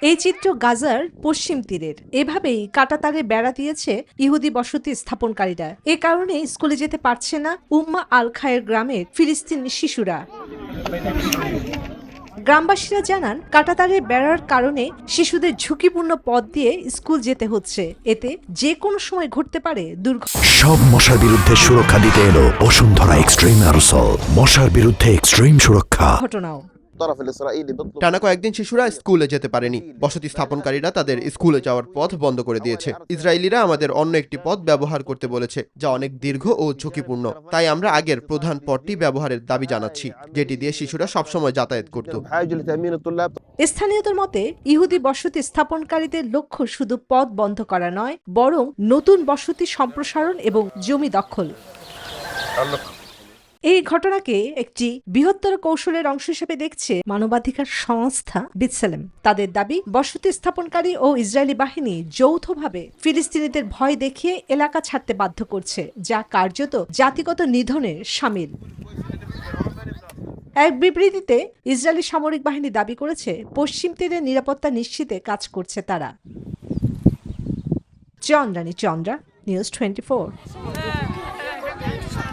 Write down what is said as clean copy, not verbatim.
এই চিত্র গাজার পশ্চিম তীরের। এভাবেই কাঁটাতারে বেড়া দিয়েছে ইহুদি বসতি স্থাপনকারীরা। এ কারণে স্কুলে যেতে পারছে না উম্মা আল খায়ের গ্রামের ফিলিস্তিনি শিশুরা। গ্রামবাসীরা জানান, কাঁটাতারের বেড়ার কারণে শিশুদের ঝুঁকিপূর্ণ পথ দিয়ে স্কুল যেতে হচ্ছে। এতে যে কোনো সময় ঘটতে পারে দুর্ঘটনা। সব মশার বিরুদ্ধে সুরক্ষা দিতে এলো বসুন্ধরা এক্সট্রিম অ্যারোসল, মশার বিরুদ্ধে এক্সট্রিম সুরক্ষা। ঘটনাও টানা কয়েকদিন শিশুরা স্কুলে যেতে পারেনি। বসতি স্থাপনকারীরা তাদের স্কুলে যাওয়ার পথ বন্ধ করে দিয়েছে। ইসরায়েলিরা আমাদের অন্য একটি পথ ব্যবহার করতে বলেছে, যা অনেক দীর্ঘ ও ঝুঁকিপূর্ণ। তাই আমরা আগের প্রধান পথটি ব্যবহারের দাবি জানাচ্ছি, যেটি দিয়ে শিশুরা সবসময় যাতায়াত করত। স্থানীয়দের মতে, ইহুদি বসতি স্থাপনকারীদের লক্ষ্য শুধু পথ বন্ধ করা নয়, বরং নতুন বসতি সম্প্রসারণ এবং জমি দখল। এই ঘটনাকে একটি বৃহত্তর কৌশলের অংশ হিসেবে দেখছে মানবাধিকার সংস্থা বিৎসেলেম। তাদের দাবি, বসতি স্থাপনকারী ও ইসরায়েলি বাহিনী যৌথভাবে ফিলিস্তিনিদের ভয় দেখিয়ে এলাকা ছাড়তে বাধ্য করছে, যা কার্যত জাতিগত নিধনের শামিল। এক বিবৃতিতে ইসরায়েলি সামরিক বাহিনী দাবি করেছে, পশ্চিম তীরের নিরাপত্তা নিশ্চিতে কাজ করছে তারা। চন্দ্রানী চন্দ্রা, নিউজ 24।